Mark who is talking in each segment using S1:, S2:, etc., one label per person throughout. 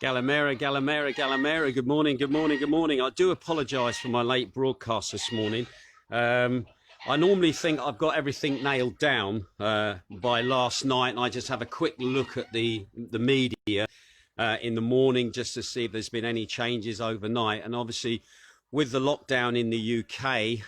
S1: Galamera, Galamera, Galamera. Good morning, good morning, good morning. I do apologise for my late broadcast this morning. I normally think I've got everything nailed down by last night, and I just have a quick look at the media in the morning just to see if there's been any changes overnight. And obviously, with the lockdown in the UK,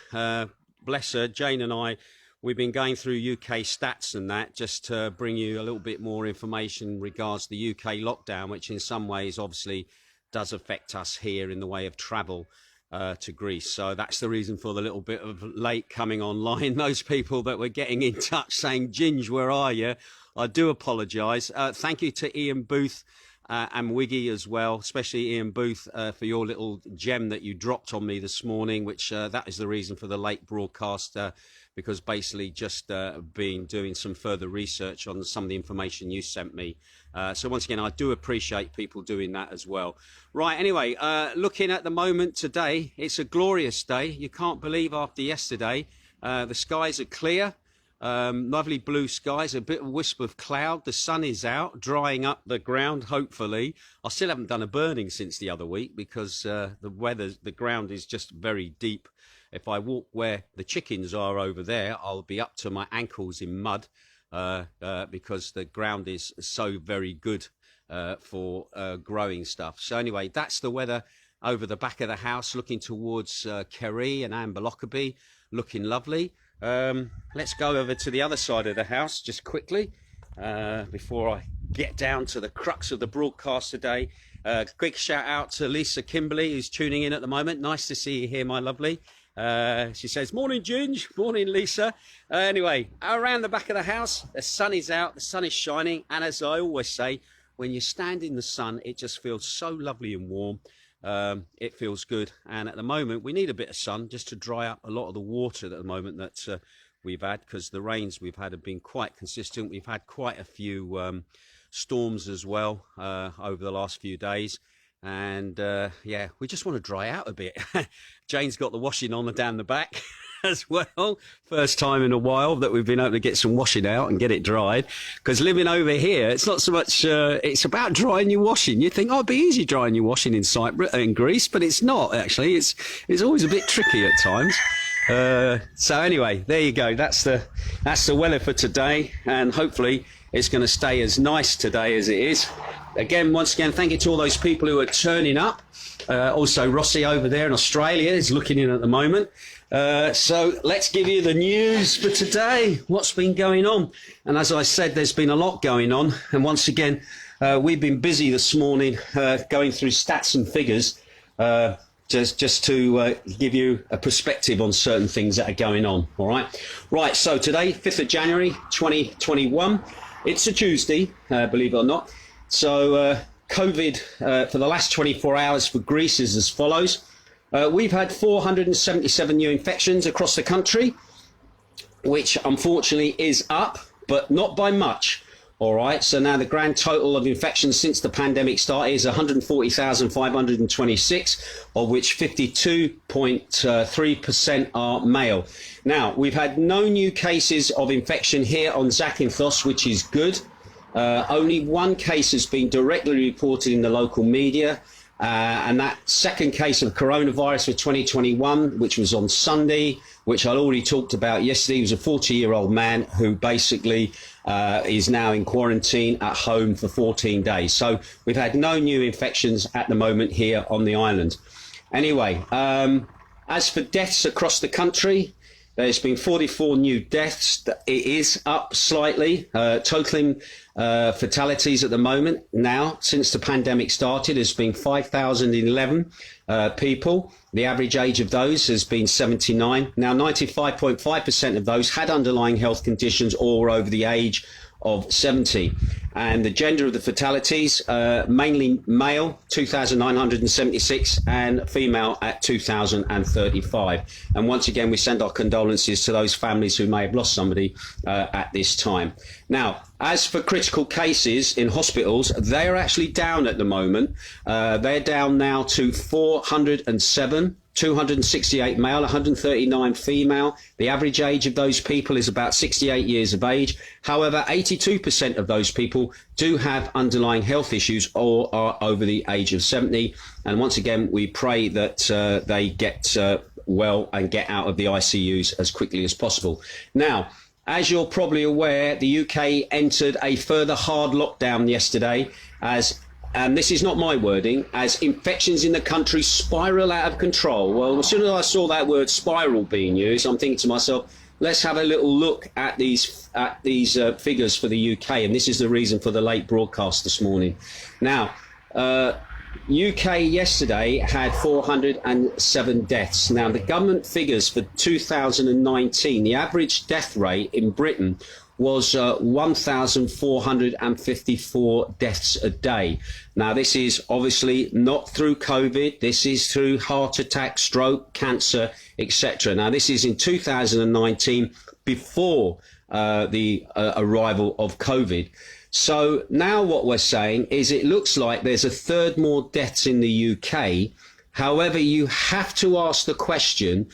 S1: bless her, Jane and I, we've been going through UK stats and that just to bring you a little bit more information in regards to the UK lockdown, which in some ways obviously does affect us here in the way of travel to Greece. So that's the reason for the little bit of late coming online. Those people that were getting in touch saying, Ginge, where are you? I do apologise. Thank you to Ian Booth and Wiggy as well, especially Ian Booth for your little gem that you dropped on me this morning, which that is the reason for the late broadcast, because basically just been doing some further research on some of the information you sent me. So once again, I do appreciate people doing that as well. Right, anyway, looking at the moment today, it's a glorious day. You can't believe after yesterday, the skies are clear. Lovely blue skies, a bit of wisp of cloud. The sun is out, drying up the ground, hopefully. I still haven't done a burning since the other week because the ground is just very deep. If I walk where the chickens are over there, I'll be up to my ankles in mud because the ground is so very good for growing stuff. So anyway, that's the weather over the back of the house, looking towards Kerry and Amberlockaby, looking lovely. Let's go over to the other side of the house just quickly before I get down to the crux of the broadcast today. Quick shout out to Lisa Kimberley, who's tuning in at the moment. Nice to see you here, my lovely. She says, morning, Ginge. Morning, Lisa. Anyway, around the back of the house, the sun is out, the sun is shining. And as I always say, when you stand in the sun, it just feels so lovely and warm. It feels good. And at the moment, we need a bit of sun just to dry up a lot of the water at the moment that we've had, because the rains we've had have been quite consistent. We've had quite a few storms as well over the last few days. And yeah, we just want to dry out a bit. Jane's got the washing on down the back as well. First time in a while that we've been able to get some washing out and get it dried. Because living over here, it's not so much, it's about drying your washing. You think, oh, it'd be easy drying your washing in Cyprus, in Greece, but it's not actually. It's always a bit tricky at times. So anyway, there you go. That's the weather for today. And hopefully it's going to stay as nice today as it is. Again, once again, thank you to all those people who are turning up. Also, Rossi over there in Australia is looking in at the moment. So let's give you the news for today. What's been going on? And as I said, there's been a lot going on. And once again, we've been busy this morning going through stats and figures just to give you a perspective on certain things that are going on. All right. Right. So today, 5th of January, 2021. It's a Tuesday, believe it or not. So COVID for the last 24 hours for Greece is as follows. We've had 477 new infections across the country, which unfortunately is up, but not by much. All right, so now the grand total of infections since the pandemic started is 140,526, of which 52.3% are male. Now, we've had no new cases of infection here on Zakynthos, which is good. Only one case has been directly reported in the local media, and that second case of coronavirus for 2021, which was on Sunday, which I already talked about yesterday, was a 40-year-old man who basically is now in quarantine at home for 14 days. So we've had no new infections at the moment here on the island. Anyway, as for deaths across the country, there's been 44 new deaths. It is up slightly. Totaling fatalities at the moment now, since the pandemic started, has been 5,011 people. The average age of those has been 79. Now, 95.5% of those had underlying health conditions or were over the age of 70. And the gender of the fatalities, mainly male, 2,976, and female at 2,035. And once again, we send our condolences to those families who may have lost somebody at this time. Now, as for critical cases in hospitals, they are actually down at the moment. They're down now to 407. 268 male, 139 female. The average age of those people is about 68 years of age. However, 82% of those people do have underlying health issues or are over the age of 70. And once again, we pray that they get well and get out of the ICUs as quickly as possible. Now, as you're probably aware, the UK entered a further hard lockdown yesterday and this is not my wording, as infections in the country spiral out of control. Well, as soon as I saw that word spiral being used, I'm thinking to myself, let's have a little look at these figures for the UK. And this is the reason for the late broadcast this morning. Now, UK yesterday had 407 deaths. Now, the government figures for 2019, the average death rate in Britain was 1,454 deaths a day. Now, this is obviously not through COVID. This is through heart attack, stroke, cancer, etc. Now, this is in 2019 before the arrival of COVID. So now what we're saying is it looks like there's a third more deaths in the UK. However, you have to ask the question,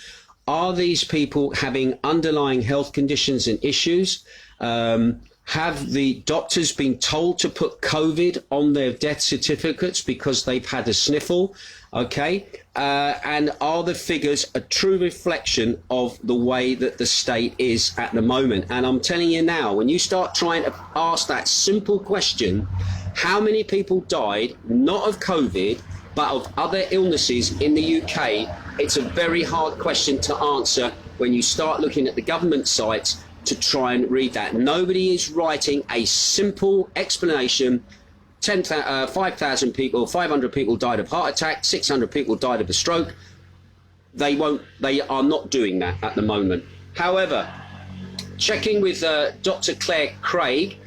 S1: are these people having underlying health conditions and issues? Have the doctors been told to put COVID on their death certificates because they've had a sniffle? Okay. And are the figures a true reflection of the way that the state is at the moment? And I'm telling you now, when you start trying to ask that simple question, how many people died, not of COVID, but of other illnesses in the UK, it's a very hard question to answer when you start looking at the government sites to try and read that. Nobody is writing a simple explanation. 5,000 people, 500 people died of heart attack, 600 people died of a stroke. They are not doing that at the moment. However, checking with Dr. Claire Craig,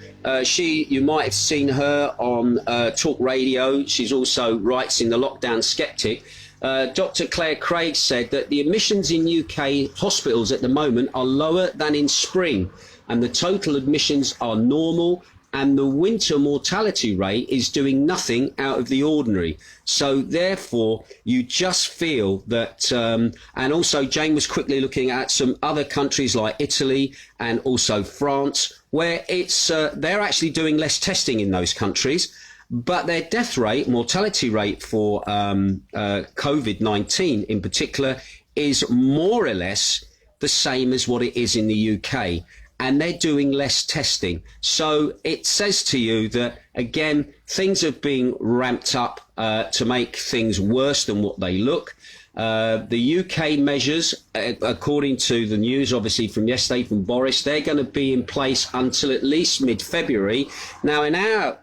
S1: you might have seen her on Talk Radio. She's also writes in the Lockdown Skeptic. Dr. Claire Craig said that the admissions in UK hospitals at the moment are lower than in spring, and the total admissions are normal, and the winter mortality rate is doing nothing out of the ordinary. So therefore, you just feel that, and also Jane was quickly looking at some other countries like Italy and also France, where they're actually doing less testing in those countries. But their death rate, mortality rate for COVID-19 in particular, is more or less the same as what it is in the UK. And they're doing less testing. So it says to you that, again, things are being ramped up to make things worse than what they look. The UK measures, according to the news, obviously from yesterday from Boris, they're going to be in place until at least mid-February. Now, in our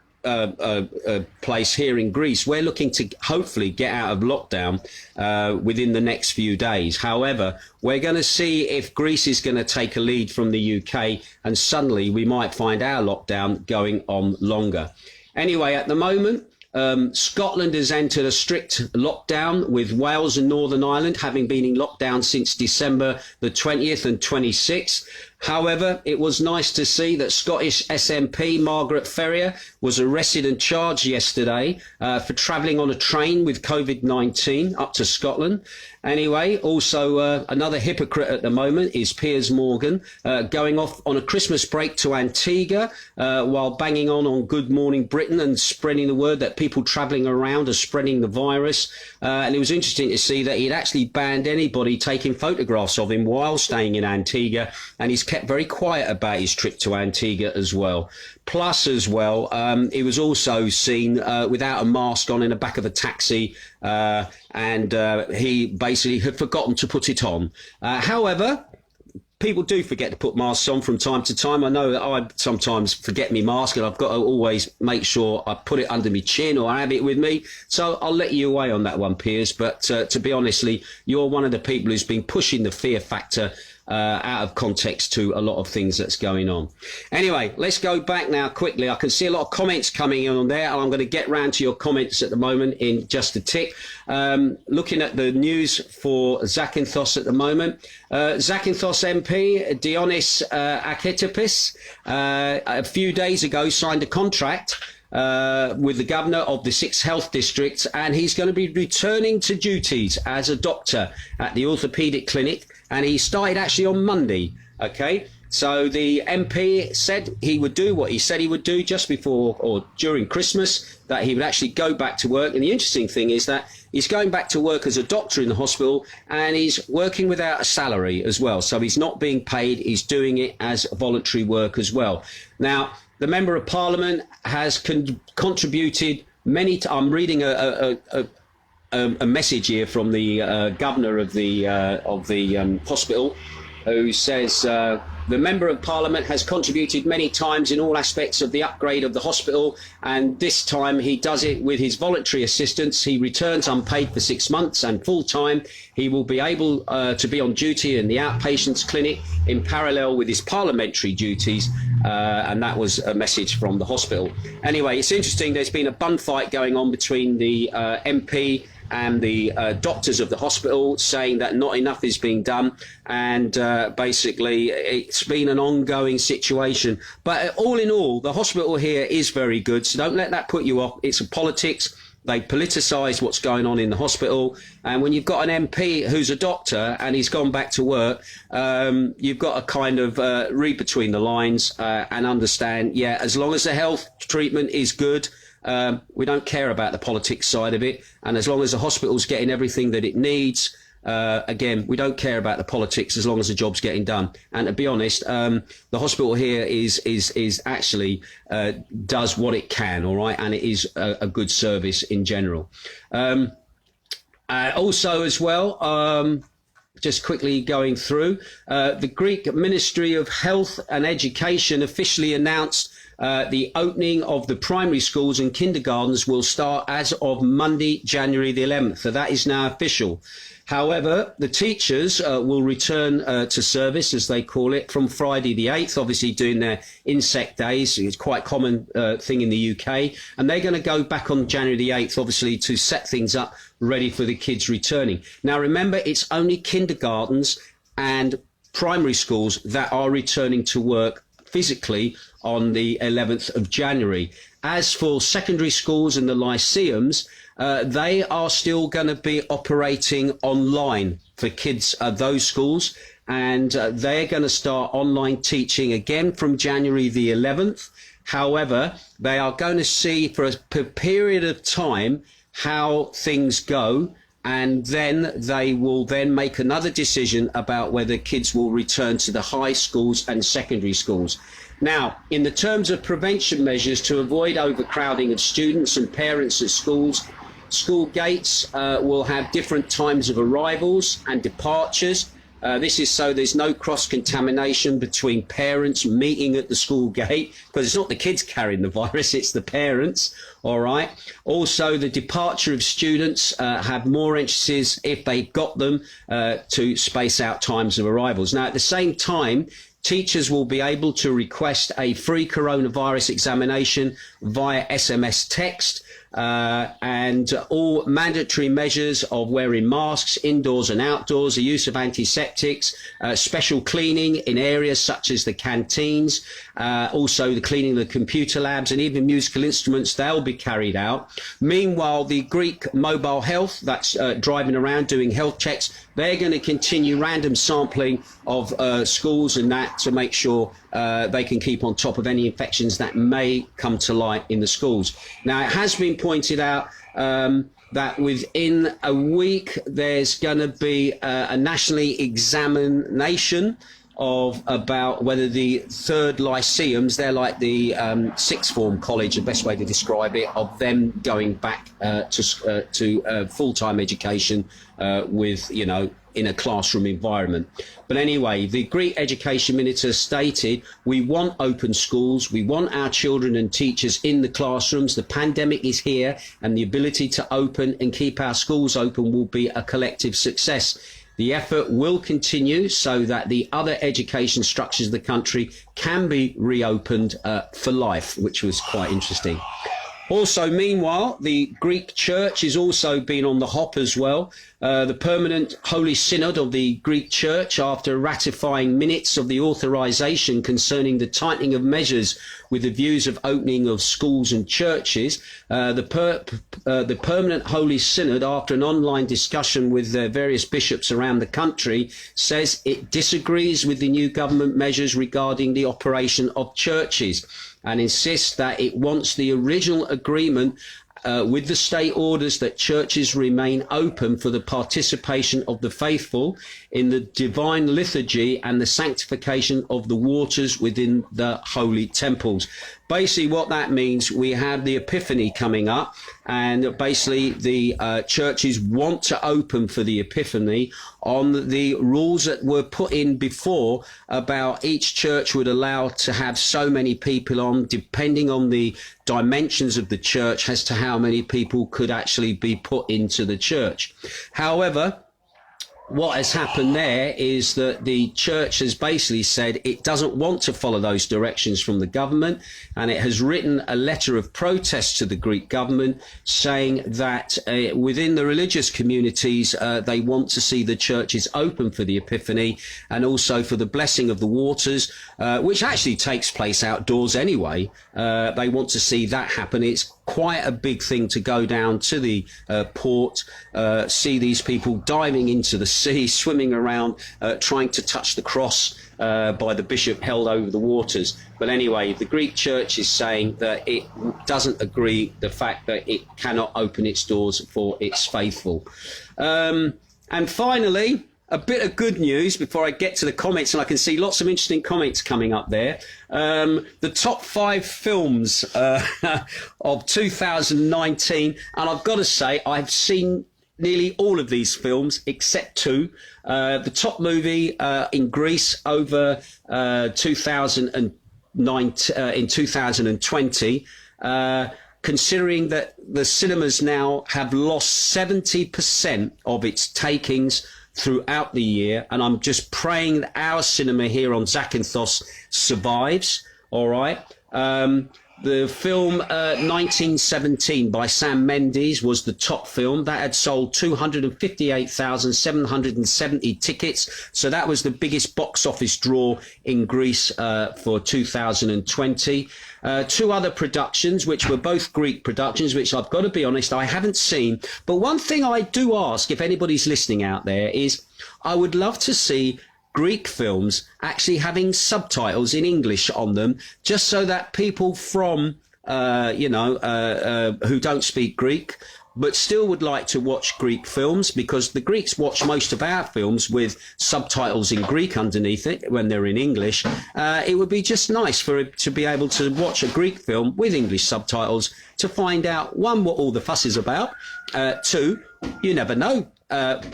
S1: place here in Greece, we're looking to hopefully get out of lockdown within the next few days. However, we're going to see if Greece is going to take a lead from the UK, and suddenly we might find our lockdown going on longer. Anyway, at the moment, Scotland has entered a strict lockdown, with Wales and Northern Ireland having been in lockdown since December the 20th and 26th. However, it was nice to see that Scottish SNP Margaret Ferrier was arrested and charged yesterday for travelling on a train with COVID-19 up to Scotland. Anyway, also another hypocrite at the moment is Piers Morgan, going off on a Christmas break to Antigua while banging on Good Morning Britain and spreading the word that people travelling around are spreading the virus. And it was interesting to see that he'd actually banned anybody taking photographs of him while staying in Antigua, and he's kept very quiet about his trip to Antigua as well. Plus, as well, he was also seen without a mask on in the back of a taxi, and he basically had forgotten to put it on. However, people do forget to put masks on from time to time. I know that I sometimes forget my mask, and I've got to always make sure I put it under my chin or I have it with me. So I'll let you away on that one, Piers. But to be honestly, you're one of the people who's been pushing the fear factor out of context to a lot of things that's going on. Anyway, let's go back now quickly. I can see a lot of comments coming in on there, and I'm going to get round to your comments at the moment in just a tick. Looking at the news for Zakynthos at the moment. Zakynthos MP Dionysis Aktypis a few days ago signed a contract with the governor of the 6 health districts, and he's going to be returning to duties as a doctor at the orthopaedic clinic, and he started actually on Monday. Okay, so the MP said he would do what he said he would do just before or during Christmas, that he would actually go back to work. And the interesting thing is that he's going back to work as a doctor in the hospital, and he's working without a salary as well. So he's not being paid. He's doing it as voluntary work as well. Now, the Member of Parliament has contributed many. I'm reading a message here from the governor of the hospital, who says the Member of Parliament has contributed many times in all aspects of the upgrade of the hospital, and this time he does it with his voluntary assistance. He returns unpaid for 6 months, and full time he will be able to be on duty in the outpatients clinic in parallel with his parliamentary duties, and that was a message from the hospital. Anyway, it's interesting, there's been a bun fight going on between the MP and the doctors of the hospital, saying that not enough is being done, and basically it's been an ongoing situation. But all in all, the hospital here is very good, so don't let that put you off. It's a politics. They politicise what's going on in the hospital, and when you've got an MP who's a doctor and he's gone back to work, you've got to kind of read between the lines and understand, yeah, as long as the health treatment is good, we don't care about the politics side of it, and as long as the hospital's getting everything that it needs, again, we don't care about the politics as long as the job's getting done. And to be honest, the hospital here is actually does what it can, all right, and it is a good service in general. Also as well, just quickly going through, the Greek Ministry of Health and Education officially announced the opening of the primary schools and kindergartens will start as of Monday, January the 11th. So that is now official. However, the teachers will return to service, as they call it, from Friday the 8th, obviously doing their insect days. It's quite a common thing in the UK. And they're going to go back on January the 8th, obviously, to set things up ready for the kids returning. Now, remember, it's only kindergartens and primary schools that are returning to work physically on the 11th of January. As for secondary schools and the lyceums, they are still going to be operating online for kids at those schools, and they're going to start online teaching again from January the 11th. However, they are going to see for a period of time how things go, and then they will then make another decision about whether kids will return to the high schools and secondary schools. Now, in the terms of prevention measures to avoid overcrowding of students and parents at schools, school gates will have different times of arrivals and departures. This is so there's no cross-contamination between parents meeting at the school gate, because it's not the kids carrying the virus, it's the parents, all right? Also, the departure of students have more emphasis, if they've got them, to space out times of arrivals. Now, at the same time, teachers will be able to request a free coronavirus examination via SMS text, and all mandatory measures of wearing masks indoors and outdoors, the use of antiseptics, special cleaning in areas such as the canteens, also the cleaning of the computer labs and even musical instruments, they'll be carried out. Meanwhile, the Greek Mobile Health, that's driving around doing health checks, they're going to continue random sampling of schools and that to make sure they can keep on top of any infections that may come to light in the schools. Now, it has been pointed out that within a week there's going to be a nationally examination of about whether the third lyceums, they're like the sixth form college, the best way to describe it, of them going back to full-time education with, you know, in a classroom environment. But anyway, the Greek Education Minister stated, we want open schools, we want our children and teachers in the classrooms. The pandemic is here, and the ability to open and keep our schools open will be a collective success. The effort will continue so that the other education structures of the country can be reopened for life, which was quite interesting. Also, meanwhile, the Greek Church is also been on the hop as well. The Permanent Holy Synod of the Greek Church, after ratifying minutes of the authorization concerning the tightening of measures with the views of opening of schools and churches, the Permanent Holy Synod, after an online discussion with various bishops around the country, says it disagrees with the new government measures regarding the operation of churches, and insists that it wants the original agreement with the state orders that churches remain open for the participation of the faithful in the divine liturgy and the sanctification of the waters within the holy temples. Basically what that means, we have the Epiphany coming up, and basically the churches want to open for the Epiphany on the rules that were put in before about each church would allow to have so many people on, depending on the dimensions of the church, as to how many people could actually be put into the church. However, what has happened there is that the church has basically said it doesn't want to follow those directions from the government, and it has written a letter of protest to the Greek government saying that within the religious communities they want to see the churches open for the Epiphany and also for the blessing of the waters, which actually takes place outdoors anyway. They want to see that happen. It's quite a big thing to go down to the port, see these people diving into the sea, swimming around, trying to touch the cross by the bishop held over the waters. But anyway, the Greek church is saying that it doesn't agree the fact that it cannot open its doors for its faithful. And finally, a bit of good news before I get to the comments, and I can see lots of interesting comments coming up there. The top 5 films of 2019, and I've got to say I've seen nearly all of these films except 2. The top movie in Greece over 2020, considering that the cinemas now have lost 70% of its takings throughout the year, and I'm just praying that our cinema here on Zakynthos survives. All right. The film 1917 by Sam Mendes was the top film. That had sold 258,770 tickets. So that was the biggest box office draw in Greece for 2020. 2 other productions, which were both Greek productions, which I've got to be honest, I haven't seen. But one thing I do ask, if anybody's listening out there, is I would love to see Greek films actually having subtitles in English on them, just so that people from, who don't speak Greek, but still would like to watch Greek films, because the Greeks watch most of our films with subtitles in Greek underneath it when they're in English. It would be just nice for it to be able to watch a Greek film with English subtitles to find out, 1, what all the fuss is about, 2, you never know.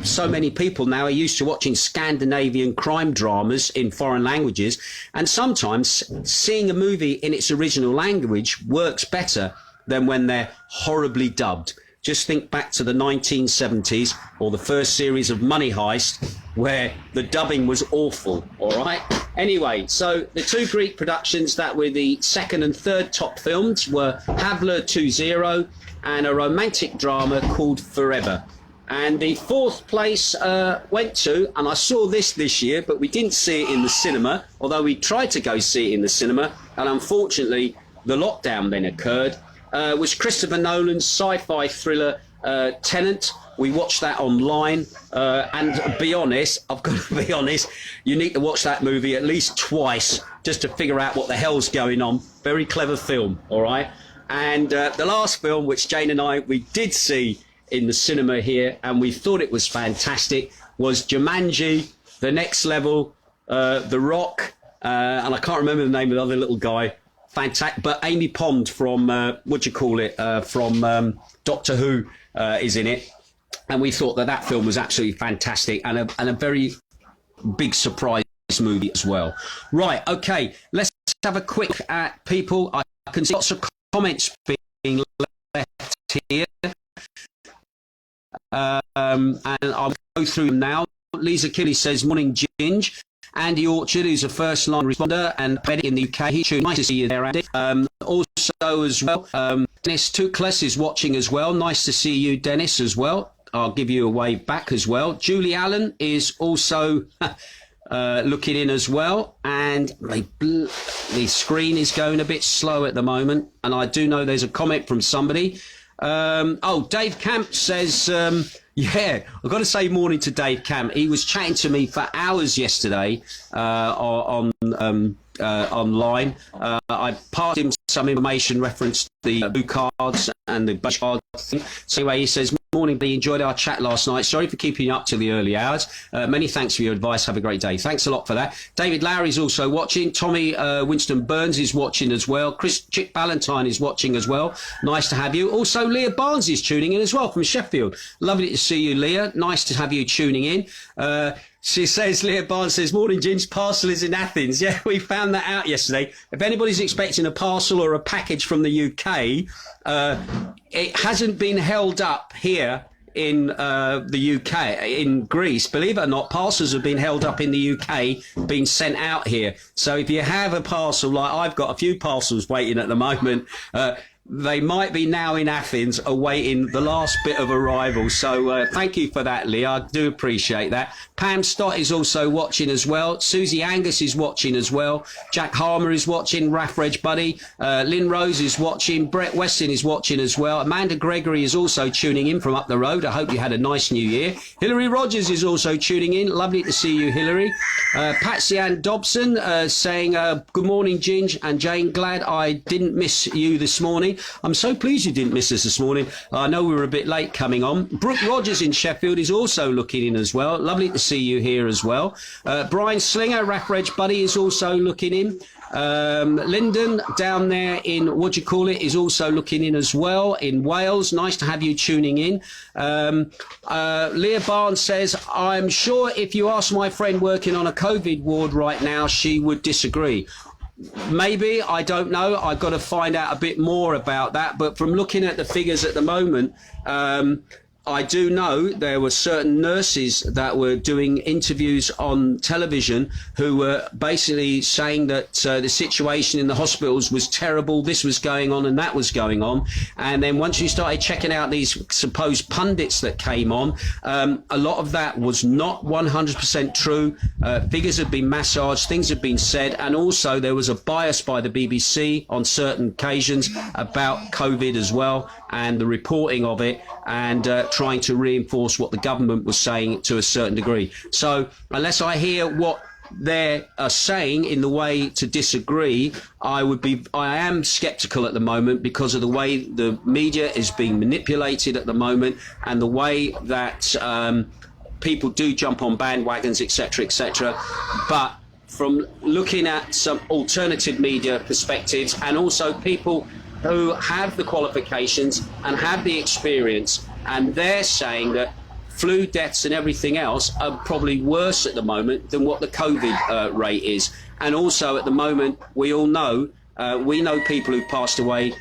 S1: So many people now are used to watching Scandinavian crime dramas in foreign languages, and sometimes seeing a movie in its original language works better than when they're horribly dubbed. Just think back to the 1970s or the first series of Money Heist, where the dubbing was awful. All right. Anyway, so the 2 Greek productions that were the 2nd and 3rd top films were Havla 2.0 and a romantic drama called Forever. And the 4th place went to, and I saw this year, but we didn't see it in the cinema, although we tried to go see it in the cinema, and unfortunately the lockdown then occurred, was Christopher Nolan's sci-fi thriller Tenet. We watched that online, and to be honest, I've got to be honest, you need to watch that movie at least twice just to figure out what the hell's going on. Very clever film, all right? And the last film, which Jane and we did see in the cinema here, and we thought it was fantastic, was Jumanji, The Next Level, The Rock, and I can't remember the name of the other little guy. Fantastic, but Amy Pond from from Doctor Who is in it, and we thought that film was absolutely fantastic and a very big surprise movie as well. Right, okay, let's have a quick look at people. I can see lots of comments being left here. And I'll go through them now. Lisa Kelly says, morning Ginge. Andy Orchard, who's a first line responder and medic in the UK. Nice to see you there, Andy. Also as well, Dennis Tukles is watching as well. Nice to see you, Dennis, as well. I'll give you a wave back as well. Julie Allen is also looking in as well. And the screen is going a bit slow at the moment. And I do know there's a comment from somebody. Dave Camp says, yeah, I've got to say morning to Dave Camp. He was chatting to me for hours yesterday online. I passed him some information reference the blue cards and the badge card thing. So anyway, he says, morning, B. Enjoyed our chat last night. Sorry for keeping you up till the early hours. Many thanks for your advice. Have a great day. Thanks a lot for that. David Lowry's also watching. Tommy Winston Burns is watching as well. Chick Ballantyne is watching as well. Nice to have you. Also, Leah Barnes is tuning in as well from Sheffield. Lovely to see you, Leah. Nice to have you tuning in. She says, Leah Barnes says, morning, Ginge, parcel is in Athens. Yeah, we found that out yesterday. If anybody's expecting a parcel or a package from the UK, it hasn't been held up here in the UK, in Greece. Believe it or not, parcels have been held up in the UK, being sent out here. So if you have a parcel, like I've got a few parcels waiting at the moment, they might be now in Athens awaiting the last bit of arrival. So thank you for that, Lee. I do appreciate that. Pam Stott is also watching as well. Susie Angus is watching as well. Jack Harmer is watching. Raf Reg Buddy. Lynn Rose is watching. Brett Weston is watching as well. Amanda Gregory is also tuning in from up the road. I hope you had a nice new year. Hilary Rogers is also tuning in. Lovely to see you, Hilary. Patsy Ann Dobson saying, good morning, Ginge and Jane. Glad I didn't miss you this morning. I'm so pleased you didn't miss us this morning. I know we were a bit late coming on. Brooke Rogers in Sheffield is also looking in as well. Lovely to see you here as well. Brian Slinger, Raf Reg Buddy, is also looking in. Lyndon down there in, is also looking in as well in Wales. Nice to have you tuning in. Leah Barnes says, I'm sure if you ask my friend working on a COVID ward right now, she would disagree. Maybe, I don't know. I've got to find out a bit more about that. But from looking at the figures at the moment, I do know there were certain nurses that were doing interviews on television who were basically saying that the situation in the hospitals was terrible, this was going on and that was going on. And then once you started checking out these supposed pundits that came on, a lot of that was not 100% true. Figures had been massaged, things had been said, and also there was a bias by the BBC on certain occasions about COVID as well, and the reporting of it, and trying to reinforce what the government was saying to a certain degree. So unless I hear what they are saying in the way to disagree, I am sceptical at the moment because of the way the media is being manipulated at the moment, and the way that people do jump on bandwagons, etc., etc. But from looking at some alternative media perspectives, and also people who have the qualifications and have the experience, and they're saying that flu deaths and everything else are probably worse at the moment than what the COVID rate is. And also at the moment, we all know, we know people who've passed away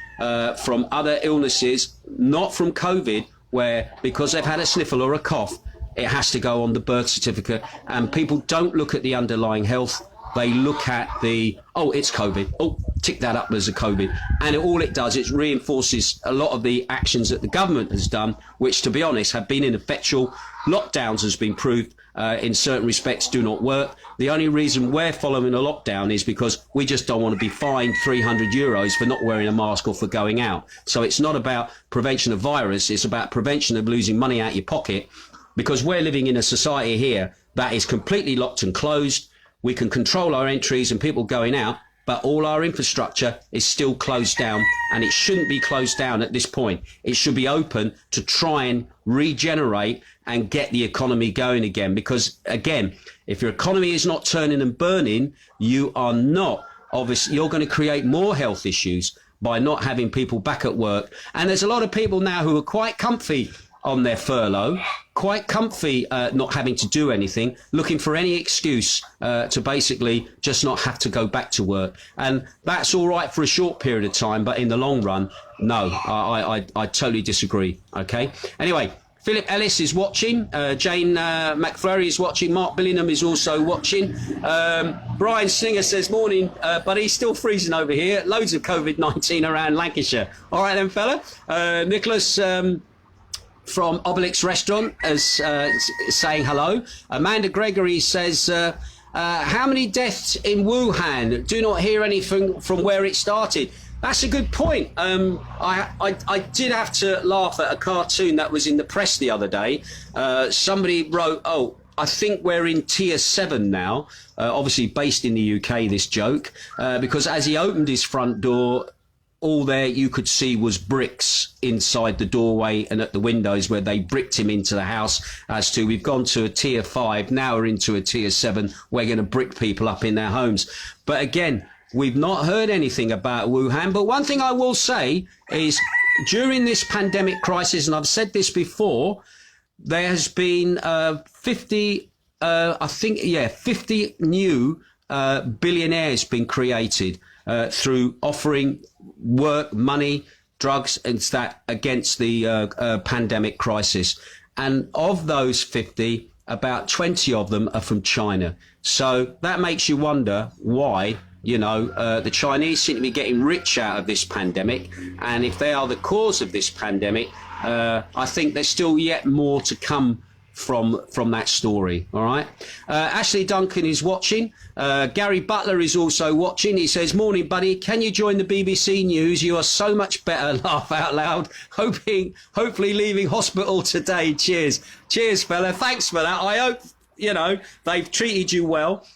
S1: from other illnesses, not from COVID, where because they've had a sniffle or a cough, it has to go on the birth certificate. And people don't look at the underlying health. They look at the, oh, it's COVID. Oh, tick that up as a COVID. And all it does is reinforces a lot of the actions that the government has done, which, to be honest, have been ineffectual. Lockdowns has been proved in certain respects do not work. The only reason we're following a lockdown is because we just don't want to be fined €300 for not wearing a mask or for going out. So it's not about prevention of virus. It's about prevention of losing money out your pocket, because we're living in a society here that is completely locked and closed. We can control our entries and people going out, but all our infrastructure is still closed down, and it shouldn't be closed down at this point. It should be open to try and regenerate and get the economy going again. Because again, if your economy is not turning and burning, you are not, obviously, you're going to create more health issues by not having people back at work. And there's a lot of people now who are quite comfy on their furlough, quite comfy not having to do anything, looking for any excuse to basically just not have to go back to work. And that's all right for a short period of time, but in the long run, no, I totally disagree, okay? Anyway, Philip Ellis is watching. Jane McFlurry is watching. Mark Billingham is also watching. Brian Singer says, morning, buddy. Still freezing over here. Loads of COVID-19 around Lancashire. All right then, fella. Nicholas from Obelix Restaurant is saying hello. Amanda Gregory says, how many deaths in Wuhan? Do not hear anything from where it started. That's a good point. I did have to laugh at a cartoon that was in the press the other day. Somebody wrote, oh, I think we're in tier 7 now, obviously based in the UK, this joke, because as he opened his front door, all there you could see was bricks inside the doorway and at the windows where they bricked him into the house. As to, we've gone to a tier 5, now we're into a tier 7, we're going to brick people up in their homes. But again, we've not heard anything about Wuhan. But one thing I will say is during this pandemic crisis, and I've said this before, there has been 50 new billionaires been created through offering work, money, drugs, and that against the pandemic crisis. And of those 50, about 20 of them are from China. So that makes you wonder why, you know, the Chinese seem to be getting rich out of this pandemic. And if they are the cause of this pandemic, I think there's still yet more to come from that story. All right. Ashley Duncan is watching. Gary Butler is also watching. He says, morning, buddy. Can you join the BBC News? You are so much better. Laugh out loud. Hopefully leaving hospital today. Cheers. Cheers, fella. Thanks for that. I hope, you know, they've treated you well.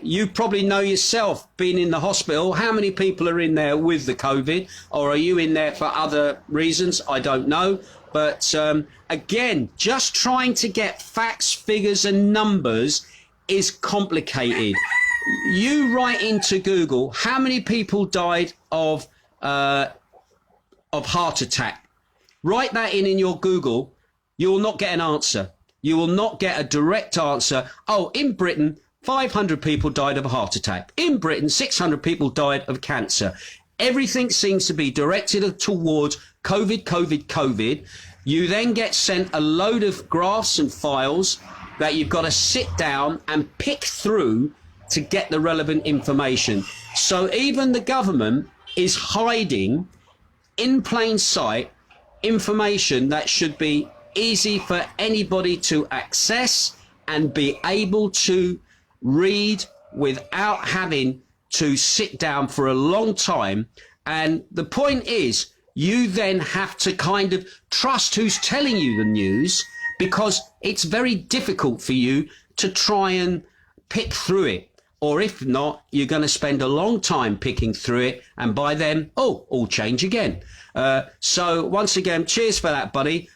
S1: You probably know yourself, being in the hospital, how many people are in there with the COVID, or are you in there for other reasons? I don't know. But again, just trying to get facts, figures and numbers is complicated. You write into Google, how many people died of heart attack? Write that in your Google. You will not get an answer. You will not get a direct answer. Oh, in Britain, 500 people died of a heart attack. In Britain, 600 people died of cancer. Everything seems to be directed towards COVID, COVID, COVID. You then get sent a load of graphs and files that you've got to sit down and pick through to get the relevant information. So even the government is hiding in plain sight information that should be easy for anybody to access and be able to read without having to sit down for a long time. And the point is, you then have to kind of trust who's telling you the news, because it's very difficult for you to try and pick through it. Or if not, you're going to spend a long time picking through it, and by then, oh, all change again. So once again, cheers for that, buddy.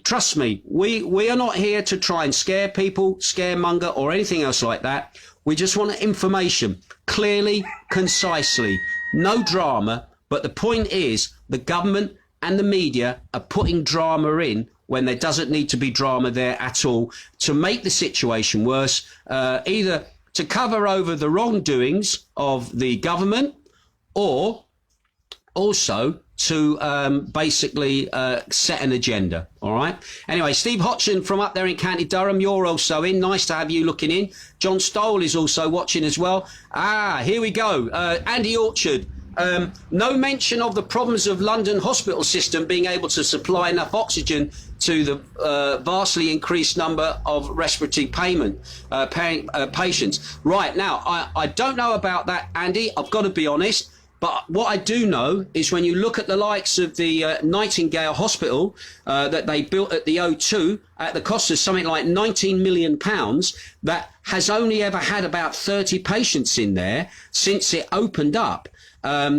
S1: Trust me, we are not here to try and scare people, scaremonger or anything else like that. We just want information clearly, concisely, no drama. But the point is, the government and the media are putting drama in when there doesn't need to be drama there at all, to make the situation worse, either to cover over the wrongdoings of the government, or also to basically set an agenda. All right. Anyway, Steve Hodgson from up there in County Durham, you're also in. Nice to have you looking in. John Stoll is also watching as well. Here we go. Andy Orchard. No mention of the problems of London hospital system being able to supply enough oxygen to the vastly increased number of respiratory patients. Right, now, I don't know about that, Andy. I've got to be honest. But what I do know is when you look at the likes of the Nightingale Hospital that they built at the O2 at the cost of something like £19 million, that has only ever had about 30 patients in there since it opened up.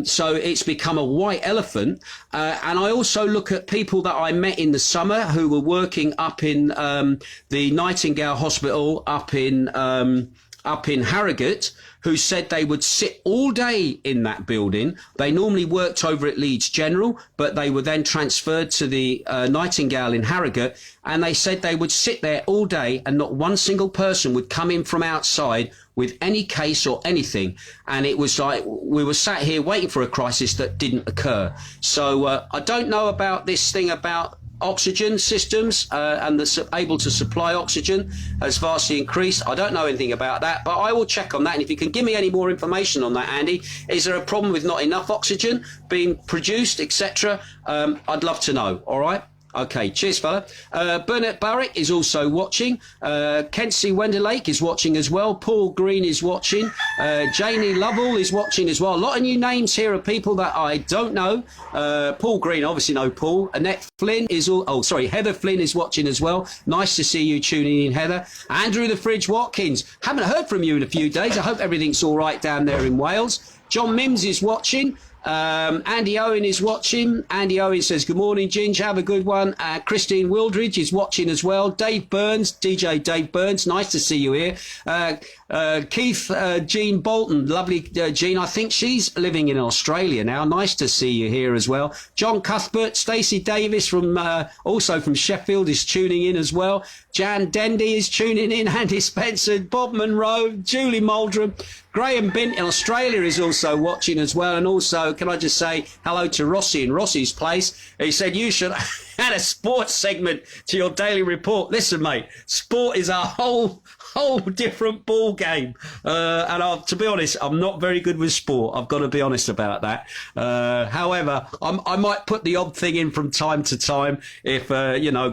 S1: So it's become a white elephant. And I also look at people that I met in the summer who were working up in the Nightingale Hospital up in Harrogate, who said they would sit all day in that building. They normally worked over at Leeds General, but they were then transferred to the Nightingale in Harrogate, and they said they would sit there all day and not one single person would come in from outside with any case or anything. And it was like we were sat here waiting for a crisis that didn't occur. So I don't know about this thing about oxygen systems and able to supply oxygen has vastly increased. I don't know anything about that, but I will check on that. And if you can give me any more information on that, Andy, is there a problem with not enough oxygen being produced, etc.? I'd love to know. All right. Okay, cheers, fella. Bernard Barrick is also watching. Kensey Wenderlake is watching as well. Paul Green is watching. Janie Lovell is watching as well. A lot of new names here of people that I don't know. Paul Green, obviously know Paul. Annette Flynn is Heather Flynn is watching as well. Nice to see you tuning in, Heather. Andrew the Fridge Watkins. Haven't heard from you in a few days. I hope everything's all right down there in Wales. John Mims is watching. Andy Owen is watching. Andy Owen says, good morning, Ginge, have a good one. Christine Wildridge is watching as well. Dave Burns, DJ Dave Burns, nice to see you here. Keith Jean Bolton, lovely Jean, I think she's living in Australia now. Nice to see you here as well. John Cuthbert, Stacey Davis from also from Sheffield is tuning in as well. Jan Dendy is tuning in. Andy Spencer, Bob Monroe, Julie Muldrum, Graham Bint in Australia is also watching as well. And also, can I just say hello to Rossi in Rossi's place. He said you should add a sports segment to your daily report. Listen, mate, sport is a whole different ball game. And to be honest, I'm not very good with sport. I've got to be honest about that. However, I might put the odd thing in from time to time if,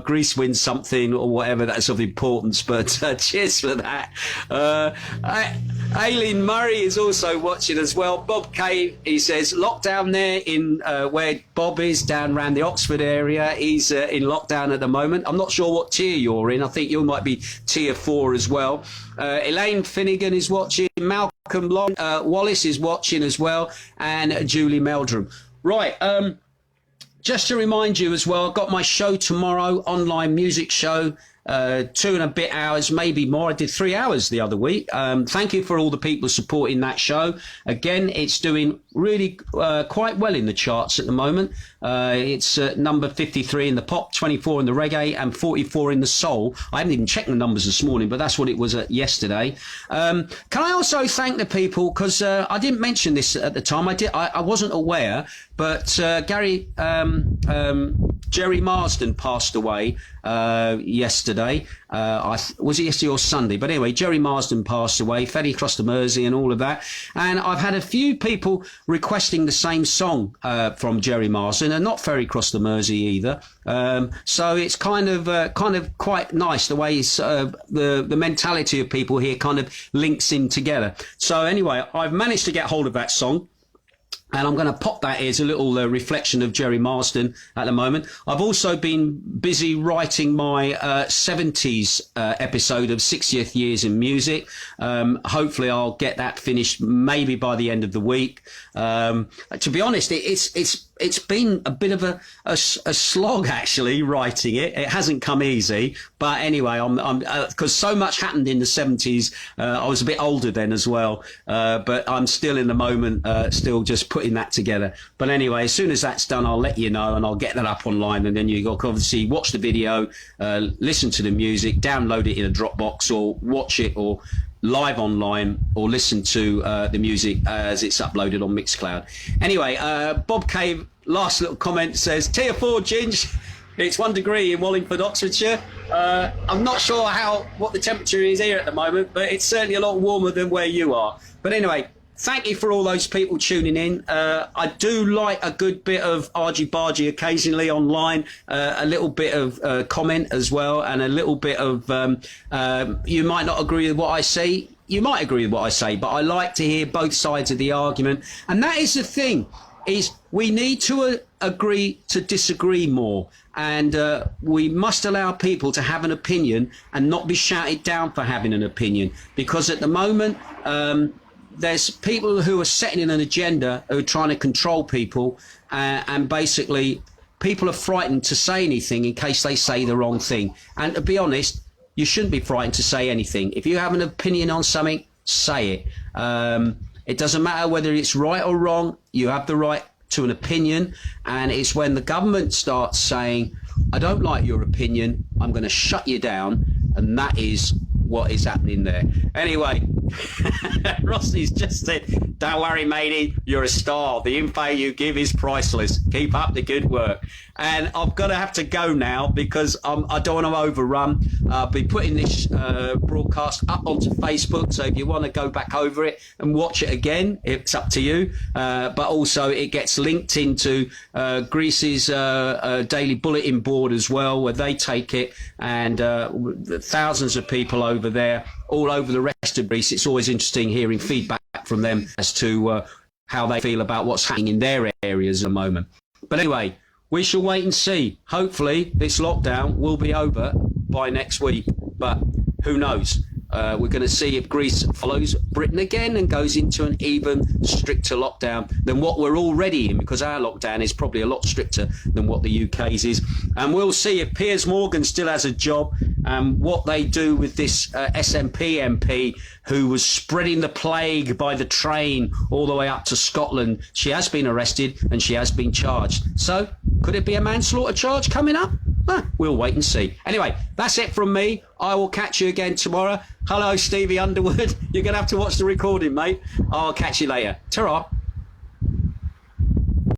S1: Greece wins something or whatever that's of importance. But cheers for that. Aileen Murray is also watching as well. Bob Cave, he says, lockdown there in where Bob is, down around the Oxford area. He's in lockdown at the moment. I'm not sure what tier you're in. I think you might be tier 4 as well. Elaine Finnegan is watching. Malcolm Long Wallace is watching as well. And Julie Meldrum. Right. Just to remind you as well, I've got my show tomorrow, online music show. 2 and a bit hours, maybe more. I did 3 hours the other week. Thank you for all the people supporting that show. Again, it's doing really quite well in the charts at the moment. It's number 53 in the pop, 24 in the reggae, and 44 in the soul. I haven't even checked the numbers this morning, but that's what it was yesterday. Can I also thank the people, because I didn't mention this at the time. I wasn't aware, but Jerry Marsden passed away yesterday. Was it yesterday or Sunday? But anyway, Jerry Marsden passed away, Fetty Cross the Mersey and all of that. And I've had a few people requesting the same song from Jerry Marsden, and not Ferry Cross the Mersey either. So it's kind of quite nice the way the mentality of people here kind of links in together. So anyway, I've managed to get hold of that song. And I'm going to pop that as a little reflection of Jerry Marsden at the moment. I've also been busy writing my 70s episode of 60th Years in Music. Hopefully I'll get that finished maybe by the end of the week. To be honest, it's been a bit of a slog actually writing it. It hasn't come easy, but anyway, I'm because so much happened in the 70s. I was a bit older then as well, but I'm still in the moment, still just putting that together. But anyway, as soon as that's done, I'll let you know, and I'll get that up online, and then you can obviously watch the video, listen to the music, download it in a Dropbox, or watch it or live online, or listen to the music as it's uploaded on Mixcloud. Anyway, Bob Cave, last little comment, says tier 4 Ginge. It's 1 degree in Wallingford, Oxfordshire. I'm not sure what the temperature is here at the moment, but it's certainly a lot warmer than where you are. But anyway, thank you for all those people tuning in. I do like a good bit of argy-bargy occasionally online, a little bit of comment as well, and a little bit of, you might not agree with what I say. You might agree with what I say, but I like to hear both sides of the argument. And that is the thing, is we need to agree to disagree more. And we must allow people to have an opinion and not be shouted down for having an opinion. Because at the moment, there's people who are setting in an agenda who are trying to control people, and basically people are frightened to say anything in case they say the wrong thing. And to be honest, you shouldn't be frightened to say anything. If you have an opinion on something, say it. It doesn't matter whether it's right or wrong. You have the right to an opinion, and it's when the government starts saying, I don't like your opinion, I'm going to shut you down, and that is what is happening there. Anyway, Rossi's just said, don't worry, matey, you're a star. The info you give is priceless. Keep up the good work. And I'm going to have to go now because I don't want to overrun. I'll be putting this broadcast up onto Facebook, so if you want to go back over it and watch it again, it's up to you. But also it gets linked into Greece's daily bulletin board as well, where they take it, and thousands of people over there, all over the rest of Greece. It's always interesting hearing feedback from them as to how they feel about what's happening in their areas at the moment. But anyway, we shall wait and see. Hopefully this lockdown will be over by next week, but who knows? We're going to see if Greece follows Britain again and goes into an even stricter lockdown than what we're already in, because our lockdown is probably a lot stricter than what the UK's is. And we'll see if Piers Morgan still has a job and what they do with this SNP MP who was spreading the plague by the train all the way up to Scotland. She has been arrested and she has been charged. So could it be a manslaughter charge coming up? We'll wait and see. Anyway, that's it from me. I will catch you again tomorrow. Hello, Stevie Underwood. You're going to have to watch the recording, mate. I'll catch you later. Ta-ra.